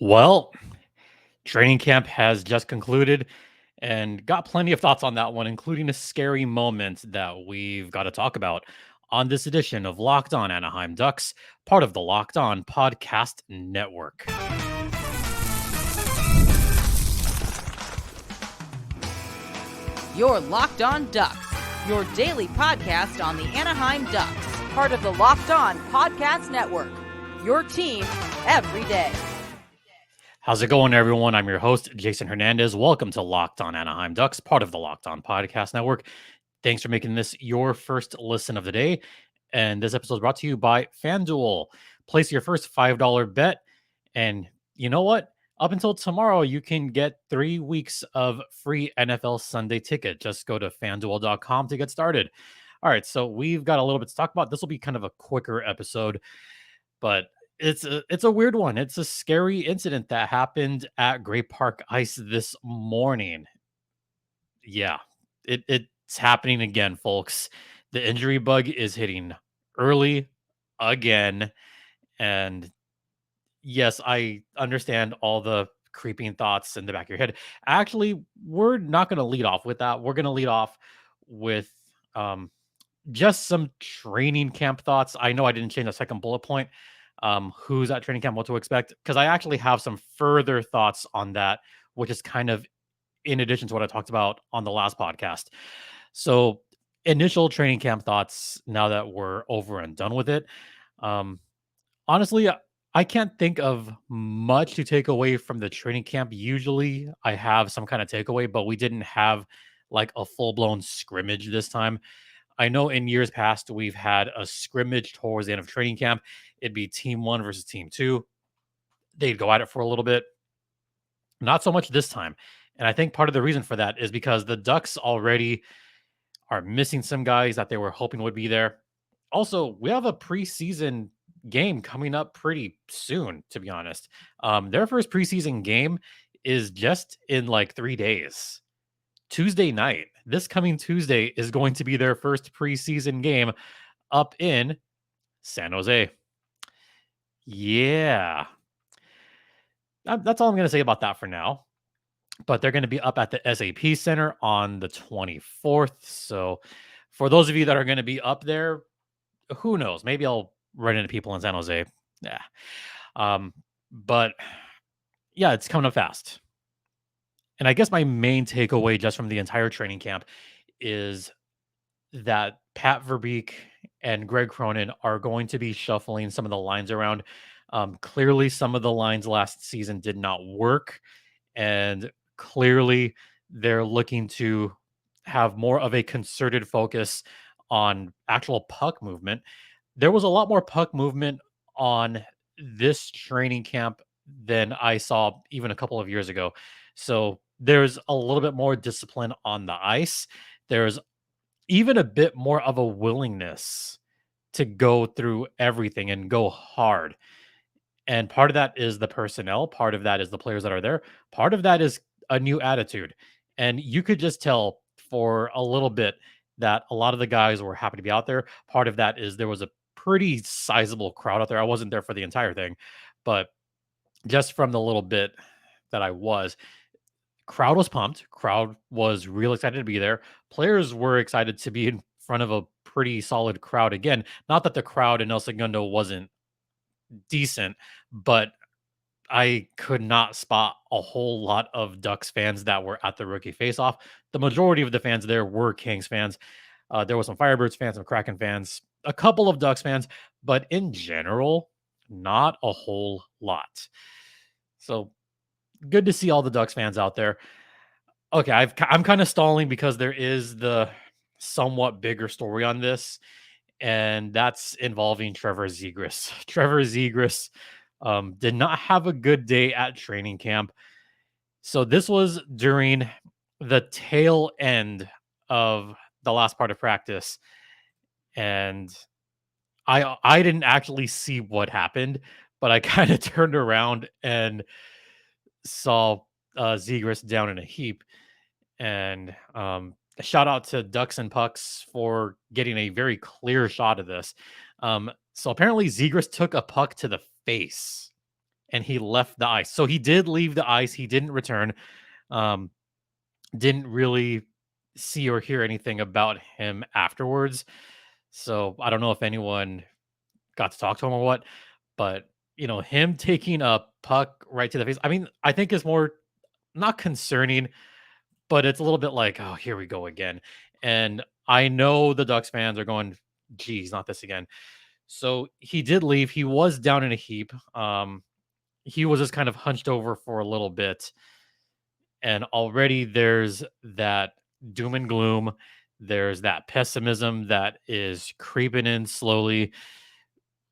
Well, training camp has just concluded and got plenty of thoughts on that one, including a scary moment that we've got to talk about on this edition of Locked On Anaheim Ducks, part of the Locked On Podcast Network. You're Locked On Ducks, your daily podcast on the Anaheim Ducks, part of the Locked On Podcast Network, your team every day. How's it going, everyone? I'm your host, Jason Hernandez. Welcome to Locked On Anaheim Ducks, part of the Locked On Podcast Network. Thanks for making this your first listen of the day. And this episode is brought to you by FanDuel. Place your first $5 bet. And you know what? Up until tomorrow, you can get 3 weeks of free NFL Sunday ticket. Just go to fanduel.com to get started. All right, so we've got a little bit to talk about. This will be kind of a quicker episode, but it's a weird one. It's a scary incident that happened at Great Park Ice this morning. Yeah, it's happening again, folks. The injury bug is hitting early again. And yes, I understand all the creeping thoughts in the back of your head. Actually, we're not going to lead off with that. We're going to lead off with just some training camp thoughts. I know I didn't change the second bullet point. Who's at training camp, what to expect, because I actually have some further thoughts on that, which is kind of in addition to what I talked about on the last podcast. So, initial training camp thoughts now that we're over and done with it. Um, Honestly, I can't think of much to take away from the training camp. Usually, I have some kind of takeaway, but we didn't have like a full blown scrimmage this time. I know in years past, we've had a scrimmage towards the end of training camp. It'd be team one versus team two. They'd go at it for a little bit. Not so much this time. And I think part of the reason for that is because the Ducks already are missing some guys that they were hoping would be there. Also, we have a preseason game coming up pretty soon, to be honest. Their first preseason game is just in like 3 days. Tuesday night, this coming Tuesday, is going to be their first preseason game up in San Jose. Yeah. That's all I'm going to say about that for now. But they're going to be up at the SAP Center on the 24th. So for those of you that are going to be up there, who knows? Maybe I'll run into people in San Jose. Yeah. But yeah, it's coming up fast. And I guess my main takeaway just from the entire training camp is that Pat Verbeek and Greg Cronin are going to be shuffling some of the lines around. Clearly, some of the lines last season did not work. And clearly, they're looking to have more of a concerted focus on actual puck movement. There was a lot more puck movement on this training camp than I saw even a couple of years ago. So there's a little bit more discipline on the ice. There's even a bit more of a willingness to go through everything and go hard. And part of that is the personnel, part of that is the players that are there, part of that is a new attitude. And you could just tell for a little bit that a lot of the guys were happy to be out there. Part of that is there was a pretty sizable crowd out there. I wasn't there for the entire thing, but just from the little bit that I was, crowd was pumped. Crowd was real excited to be there. Players were excited to be in front of a pretty solid crowd again. Not that the crowd in El Segundo wasn't decent, but I could not spot a whole lot of Ducks fans that were at the rookie faceoff. The majority of the fans there were Kings fans. There was some Firebirds fans, some Kraken fans, a couple of Ducks fans, but in general, not a whole lot. So good to see all the Ducks fans out there. Okay, I'm kind of stalling because there is the somewhat bigger story on this, and that's involving Trevor Zegras. Trevor Zegras did not have a good day at training camp. So this was during the tail end of the last part of practice, and I didn't actually see what happened, but I kind of turned around and saw Zegras down in a heap. And shout out to Ducks and Pucks for getting a very clear shot of this. So apparently Zegras took a puck to the face and he left the ice. So he did leave the ice. He didn't return. Um, didn't really see or hear anything about him afterwards. So I don't know if anyone got to talk to him or what, but him taking a puck right to the face. I mean, I think is more not concerning, but it's a little bit like, oh, here we go again. And I know the Ducks fans are going, geez, not this again. So he did leave. He was down in a heap. He was just kind of hunched over for a little bit. And already there's that doom and gloom. There's that pessimism that is creeping in slowly.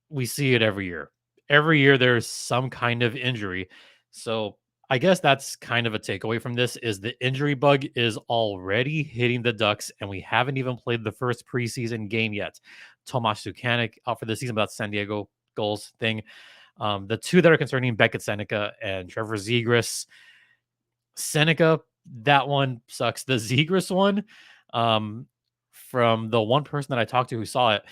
We see it every year. Every year there's some kind of injury. So I guess that's kind of a takeaway from this is the injury bug is already hitting the Ducks, and we haven't even played the first preseason game yet. Tomas Sukanik out for the season, but that's San Diego goals thing. The two that are concerning, Beckett Seneca and Trevor Zegras. Seneca, that one sucks. The Zegras one, um, from the one person that I talked to who saw it,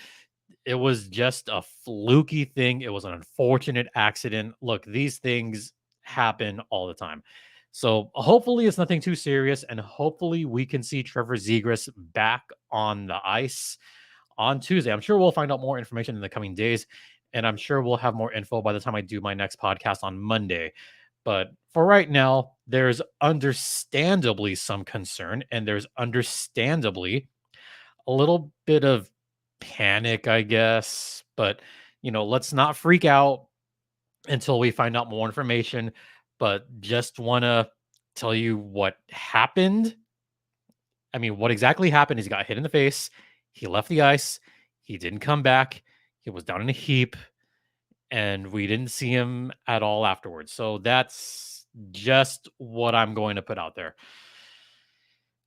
it was just a fluky thing. It was an unfortunate accident. Look, these things happen all the time. So hopefully it's nothing too serious, and hopefully we can see Trevor Zegras back on the ice on Tuesday. I'm sure we'll find out more information in the coming days, and I'm sure we'll have more info by the time I do my next podcast on Monday. But for right now, there's understandably some concern, and there's understandably a little bit of panic, I guess. But, let's not freak out until we find out more information. But just want to tell you what happened. I mean, what exactly happened is he got hit in the face. He left the ice. He didn't come back. He was down in a heap, and we didn't see him at all afterwards. So that's just what I'm going to put out there.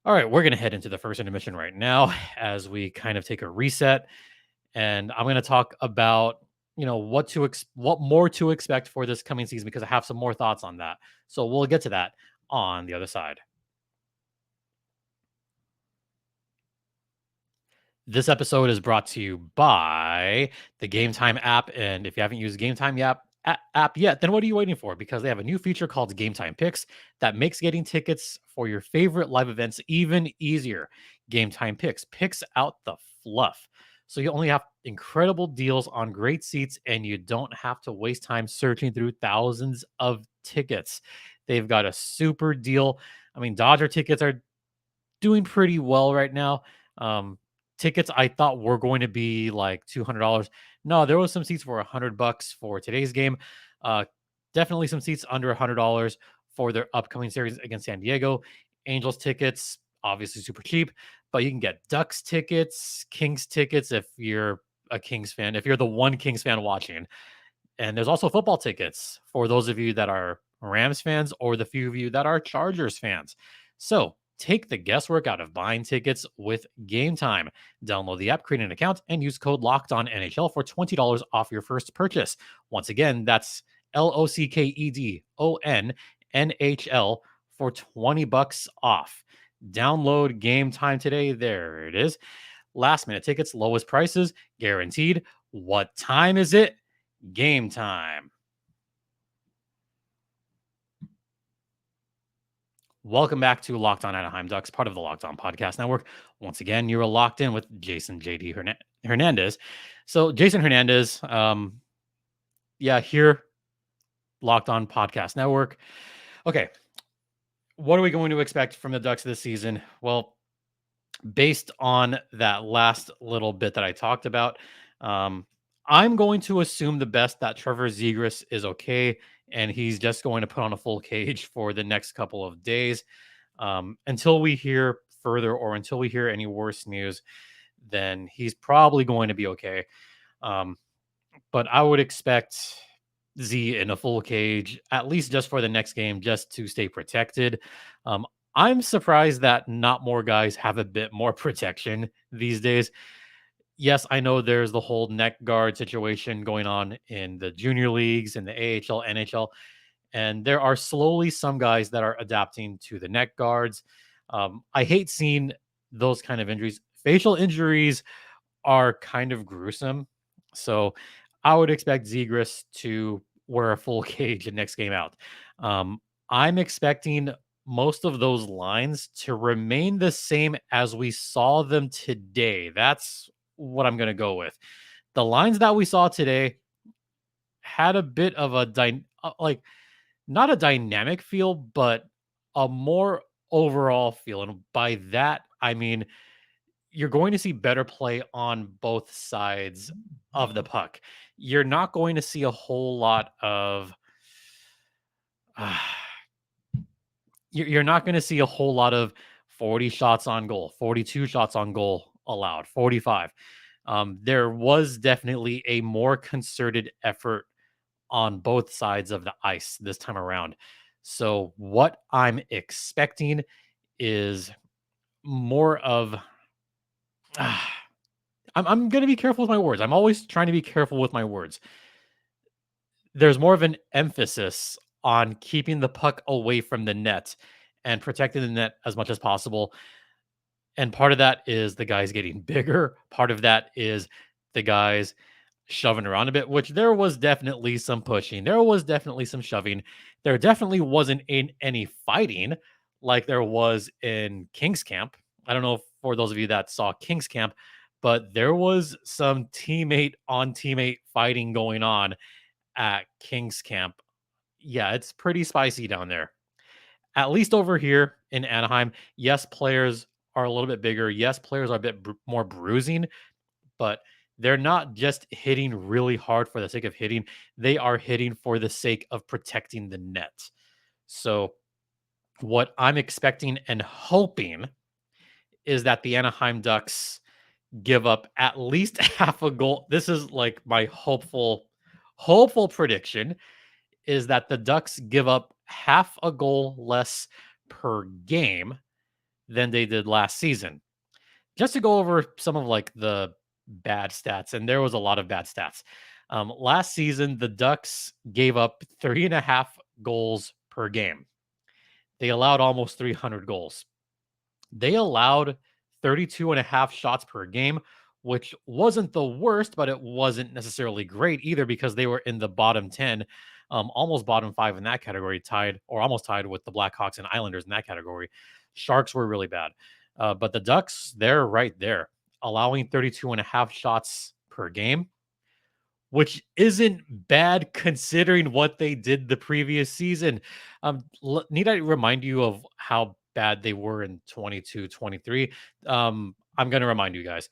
All right, we're going to head into the first intermission right now as we kind of take a reset, and I'm going to talk about what more to expect for this coming season because I have some more thoughts on that. So we'll get to that on the other side. This episode is brought to you by the GameTime app. And if you haven't used GameTime app yet, then what are you waiting for? Because they have a new feature called GameTime Picks that makes getting tickets for your favorite live events even easier. GameTime picks out the fluff. So you only have incredible deals on great seats, and you don't have to waste time searching through thousands of tickets. They've got a super deal. I mean, Dodger tickets are doing pretty well right now. Tickets I thought were going to be like $200. No, there was some seats for $100 for today's game. Uh, Definitely some seats under $100 for their upcoming series against San Diego. Angels tickets, obviously super cheap, but you can get Ducks tickets, Kings tickets if you're a Kings fan, if you're the one Kings fan watching. And there's also football tickets for those of you that are Rams fans or the few of you that are Chargers fans. So take the guesswork out of buying tickets with Game Time. Download the app, create an account, and use code LOCKEDONNHL for $20 off your first purchase. Once again, that's LOCKEDONNHL for $20 off. Download Game Time today. There it is. Last minute tickets, lowest prices, guaranteed. What time is it? Game time. Welcome back to Locked On Anaheim Ducks, part of the Locked On Podcast Network. Once again, you're locked in with Jason JD Hernandez. So Jason Hernandez, here, Locked On Podcast Network. Okay, what are we going to expect from the Ducks this season? Well, based on that last little bit that I talked about, I'm going to assume the best that Trevor Zegras is okay, and he's just going to put on a full cage for the next couple of days until we hear further or until we hear any worse news. Then he's probably going to be okay. But I would expect Z in a full cage, at least just for the next game, just to stay protected. I'm surprised that not more guys have a bit more protection these days. Yes, I know there's the whole neck guard situation going on in the junior leagues, in the AHL, NHL, and there are slowly some guys that are adapting to the neck guards. I hate seeing those kind of injuries. Facial injuries are kind of gruesome. So I would expect Zegras to wear a full cage the next game out. I'm expecting most of those lines to remain the same as we saw them today. That's what I'm going to go with. The lines that we saw today had a bit of a like not a dynamic feel, but a more overall feel. And by that, I mean you're going to see better play on both sides of the puck. You're not going to see a whole lot of you're not going to see a whole lot of 40 shots on goal, 42 shots on goal allowed, 45. There was definitely a more concerted effort on both sides of the ice this time around. So what I'm expecting is more of I'm going to be careful with my words. I'm always trying to be careful with my words. There's more of an emphasis on keeping the puck away from the net and protecting the net as much as possible. And part of that is the guys getting bigger. Part of that is the guys shoving around a bit, which there was definitely some pushing. There was definitely some shoving. There definitely wasn't any fighting like there was in King's Camp. I don't know if for those of you that saw King's Camp, but there was some teammate on teammate fighting going on at King's Camp. Yeah, it's pretty spicy down there. At least over here in Anaheim, yes, players are a little bit bigger. Yes, players are a bit more bruising, but they're not just hitting really hard for the sake of hitting. They are hitting for the sake of protecting the net. So, what I'm expecting and hoping is that the Anaheim Ducks give up at least half a goal. This is like my hopeful prediction is that the Ducks give up half a goal less per game than they did last season. Just to go over some of like the bad stats, and there was a lot of bad stats. Last season, the Ducks gave up 3.5 goals per game. They allowed almost 300 goals. They allowed 32 and a half shots per game, which wasn't the worst, but it wasn't necessarily great either because they were in the bottom 10, almost bottom 5 in that category, tied or almost tied with the Blackhawks and Islanders in that category. Sharks were really bad. But the Ducks, they're right there, allowing 32 and a half shots per game, which isn't bad considering what they did the previous season. Need I remind you of how bad they were in 22-23? I'm going to remind you guys.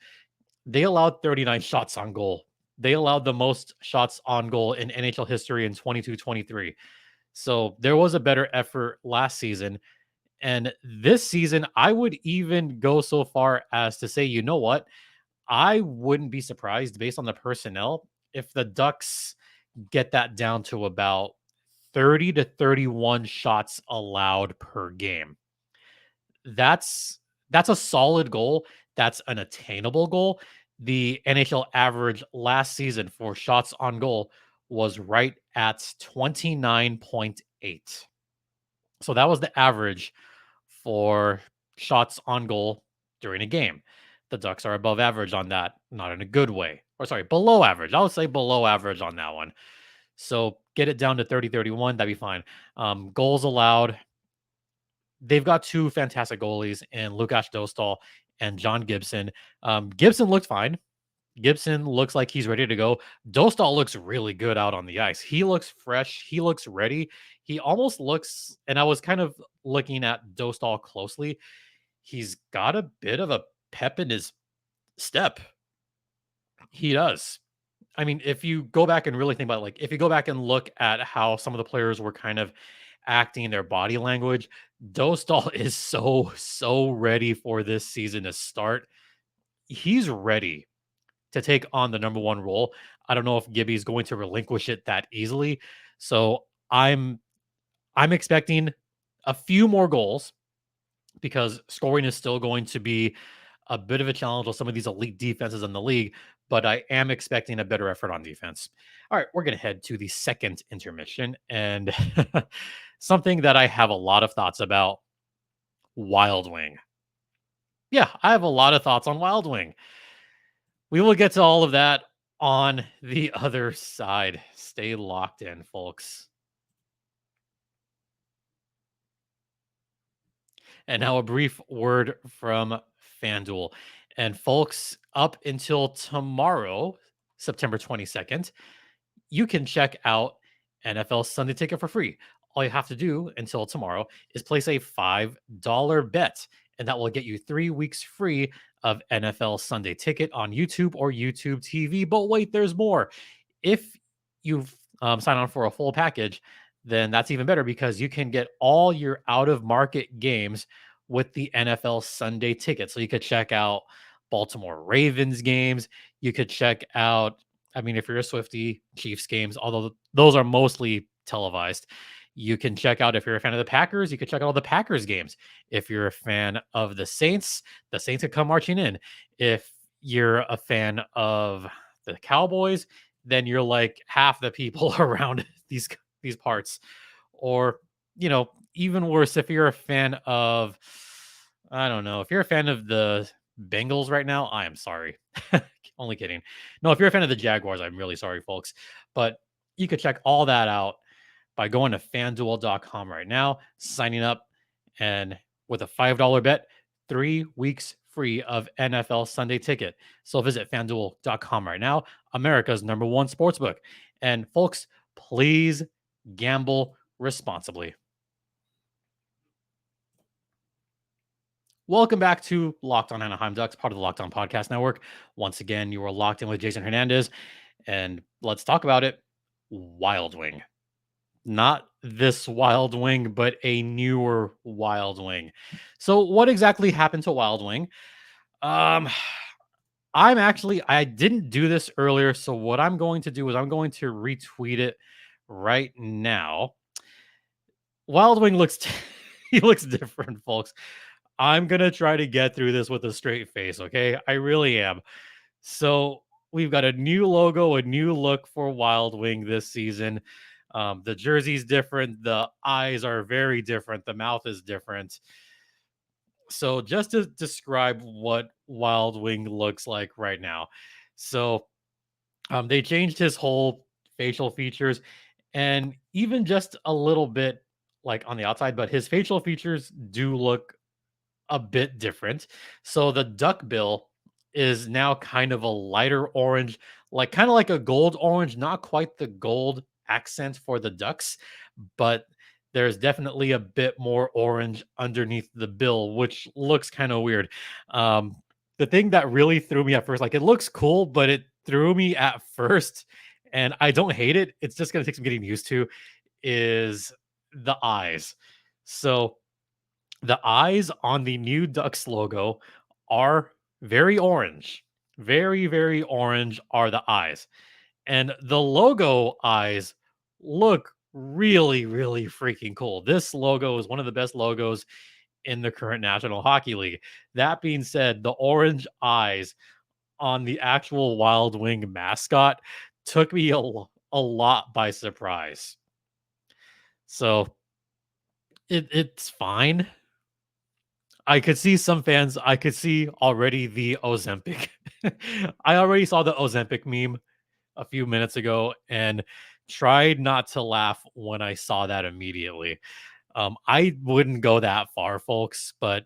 They allowed 39 shots on goal. They allowed the most shots on goal in NHL history in 22-23. So there was a better effort last season. And this season, I would even go so far as to say, you know what? I wouldn't be surprised based on the personnel if the Ducks get that down to about 30 to 31 shots allowed per game. That's a solid goal. That's an attainable goal. The NHL average last season for shots on goal was right at 29.8. So that was the average for shots on goal during a game. The Ducks are above average on that, not in a good way. Or sorry, below average. I would say below average on that one. So get it down to 30, 31. That'd be fine. Goals allowed. They've got two fantastic goalies in Lukasz Dostal and John Gibson. Gibson looked fine. Gibson looks like he's ready to go. Dostal looks really good out on the ice. He looks fresh. He looks ready. He almost looks, and I was kind of looking at Dostal closely. He's got a bit of a pep in his step. He does. I mean, if you go back and really think about it, like if you go back and look at how some of the players were kind of acting their body language, Dostal is so ready for this season to start. He's ready to take on the number one role. I don't know if Gibby's going to relinquish it that easily. So I'm expecting a few more goals because scoring is still going to be a bit of a challenge with some of these elite defenses in the league, but I am expecting a better effort on defense. All right, we're going to head to the second intermission and something that I have a lot of thoughts about, Wild Wing. Yeah, I have a lot of thoughts on Wild Wing. We will get to all of that on the other side. Stay stay locked in, folks. And now a brief word from FanDuel. And folks, up until tomorrow, September 22nd, you can check out NFL Sunday Ticket for free. All you have to do until tomorrow is place a $5 bet, and that will get you 3 weeks free of NFL Sunday Ticket on YouTube or YouTube TV. But wait, there's more. If you've signed on for a full package, then that's even better because you can get all your out of market games with the NFL Sunday Ticket. So you could check out Baltimore Ravens games. You could check out, I mean, if you're a Swiftie, Chiefs games, although those are mostly televised. You can check out, if you're a fan of the Packers, you can check out all the Packers games. If you're a fan of the Saints could come marching in. If you're a fan of the Cowboys, then you're like half the people around these parts. Or, even worse, if you're a fan of, I don't know, if you're a fan of the Bengals right now, I am sorry. Only kidding. No, if you're a fan of the Jaguars, I'm really sorry, folks. But you could check all that out by going to fanduel.com right now, signing up, and with a $5 bet, 3 weeks free of NFL Sunday Ticket. So visit fanduel.com right now, America's #1 sportsbook. And folks, please gamble responsibly. Welcome back to Locked On Anaheim Ducks, part of the Locked On Podcast Network. Once again, you are locked in with Jason Hernandez, and let's talk about it. Wild Wing. Not this Wild Wing, but a newer Wild Wing. So what exactly happened to Wild Wing? I didn't do this earlier, so what I'm going to do is I'm going to retweet it right now. Wild Wing looks he looks different, folks. I'm going to try to get through this with a straight face, okay? I really am. So, we've got a new logo, a new look for Wild Wing this season. The jersey's different, the eyes are very different, the mouth is different. So, just to describe what Wild Wing looks like right now. So, they changed his whole facial features and even just a little bit like on the outside, but his facial features do look a bit different. So the duck bill is now kind of a lighter orange, like kind of like a gold orange, not quite the gold accent for the ducks, but there's definitely a bit more orange underneath the bill, which looks kind of weird. Um, the thing that really threw me at first, like it looks cool, but it threw me at first, and I don't hate it. It's just gonna take some getting used to, is the eyes. So the eyes on the new Ducks logo are very orange. Very, very orange are the eyes. And the logo eyes look really, really freaking cool. This logo is one of the best logos in the current National Hockey League. That being said, the orange eyes on the actual Wild Wing mascot took me a lot by surprise. So it's fine. I could see some fans. I could see already the Ozempic. I already saw the Ozempic meme a few minutes ago and tried not to laugh when I saw that immediately. I wouldn't go that far, folks, but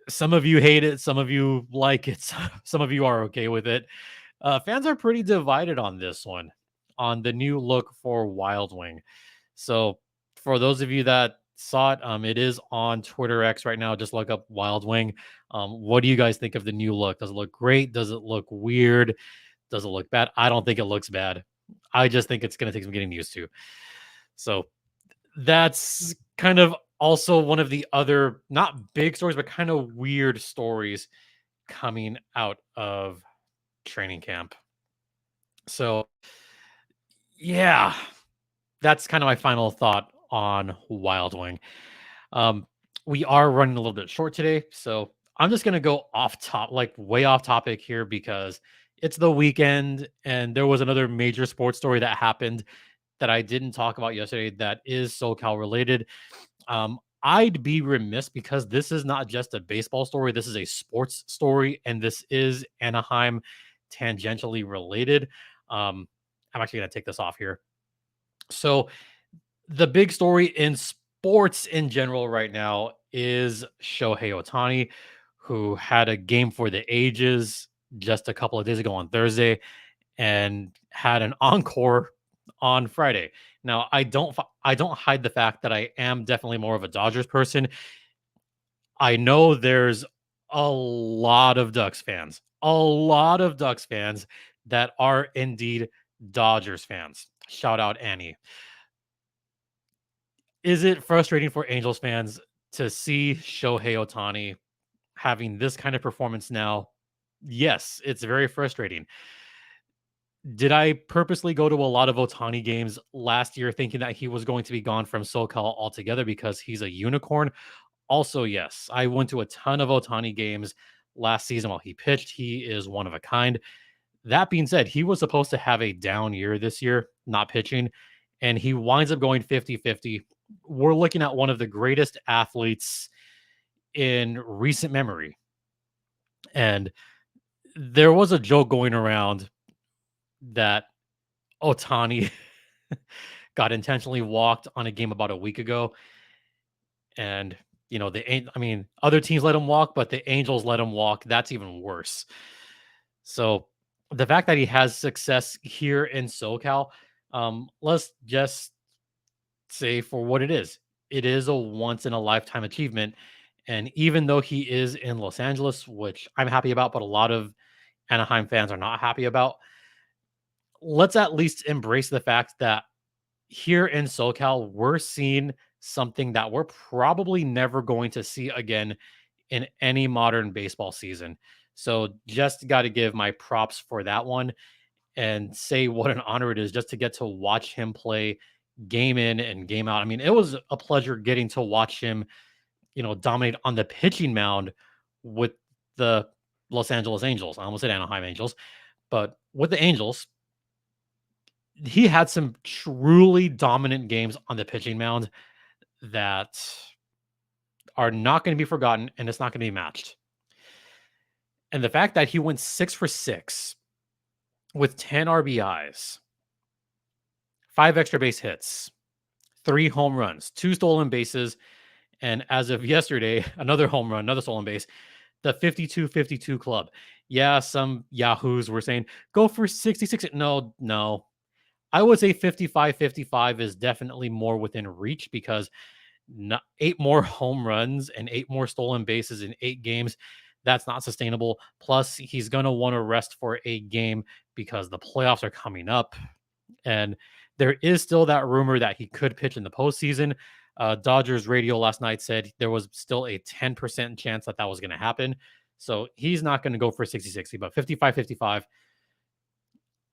some of you hate it, some of you like it, some of you are okay with it. Fans are pretty divided on this one, on the new look for Wild Wing. So, for those of you that saw it, it is on Twitter X right now. Just look up Wild Wing. What do you guys think of the new look? Does it look great? Does it look weird? Does it look bad? I don't think it looks bad. I just think it's going to take some getting used to. So, that's kind of also one of the other, not big stories, but kind of weird stories coming out of training camp. So, yeah, that's kind of my final thought on Wild Wing. We are running a little bit short today, so I'm just gonna go off top, like way off topic here, because it's the weekend and there was another major sports story that happened that I didn't talk about yesterday that is SoCal related. I'd be remiss because this is not just a baseball story, this is a sports story, and this is Anaheim tangentially related. I'm actually gonna take this off here. So the big story in sports in general right now is Shohei Otani, who had a game for the ages just a couple of days ago on Thursday and had an encore on Friday. Now, I don't hide the fact that I am definitely more of a Dodgers person. I know there's a lot of Ducks fans, that are indeed Dodgers fans. Shout out Annie. Is it frustrating for Angels fans to see Shohei Otani having this kind of performance now? Yes, it's very frustrating. Did I purposely go to a lot of Otani games last year thinking that he was going to be gone from SoCal altogether because he's a unicorn? Also, yes, I went to a ton of Otani games last season while he pitched. He is one of a kind. That being said, he was supposed to have a down year this year, not pitching, and he winds up going 50-50. We're looking at one of the greatest athletes in recent memory. And there was a joke going around that Otani got intentionally walked on a game about a week ago. And, other teams let him walk, but the Angels let him walk. That's even worse. So the fact that he has success here in SoCal, let's just say for what it is. It is a once in a lifetime achievement. And even though he is in Los Angeles, which I'm happy about, but a lot of Anaheim fans are not happy about, let's at least embrace the fact that here in SoCal, we're seeing something that we're probably never going to see again in any modern baseball season. So just got to give my props for that one and say what an honor it is just to get to watch him play game in and game out. I mean, it was a pleasure getting to watch him, dominate on the pitching mound with the Los Angeles Angels. I almost said Anaheim Angels, but with the Angels, he had some truly dominant games on the pitching mound that are not going to be forgotten and it's not going to be matched. And the fact that he went 6 for 6 with 10 RBIs, 5 extra base hits, 3 home runs, 2 stolen bases, and as of yesterday, another home run, another stolen base, the 52-52 club. Yeah, some yahoos were saying, go for 66. No. I would say 55-55 is definitely more within reach because 8 more home runs and 8 more stolen bases in 8 games, that's not sustainable. Plus, he's going to want to rest for a game because the playoffs are coming up. And there is still that rumor that he could pitch in the postseason. Dodgers radio last night said there was still a 10% chance that was going to happen. So he's not going to go for 60-60, but 55-55.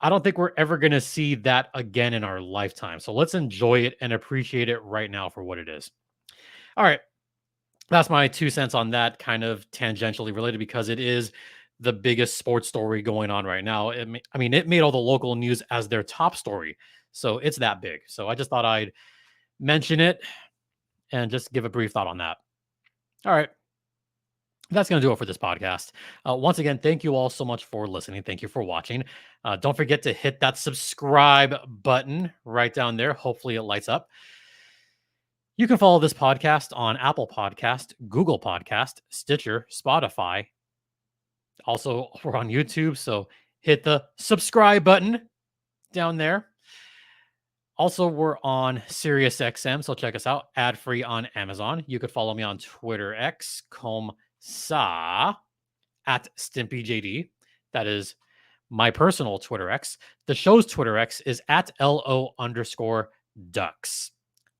I don't think we're ever going to see that again in our lifetime. So let's enjoy it and appreciate it right now for what it is. All right. That's my 2 cents on that, kind of tangentially related because it is the biggest sports story going on right now. It made all the local news as their top story. So it's that big. So I just thought I'd mention it and just give a brief thought on that. All right. That's going to do it for this podcast. Once again, thank you all so much for listening. Thank you for watching. Don't forget to hit that subscribe button right down there. Hopefully it lights up. You can follow this podcast on Apple Podcast, Google Podcast, Stitcher, Spotify. Also, we're on YouTube, so hit the subscribe button down there. Also, we're on SiriusXM, so check us out. Ad-free on Amazon. You could follow me on Twitter X, @StimpyJD. That is my personal Twitter X. The show's Twitter X is @LO_Ducks.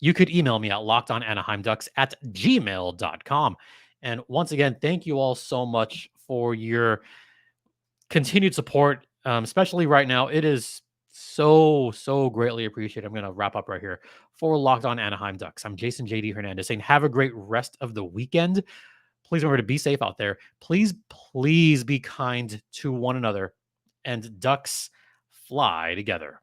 You could email me at lockedonanaheimducks@gmail.com. And once again, thank you all so much for your continued support, especially right now. It is so greatly appreciated. I'm going to wrap up right here for Locked On Anaheim Ducks. I'm Jason JD Hernandez saying have a great rest of the weekend. Please remember to be safe out there. Please be kind to one another, and Ducks fly together.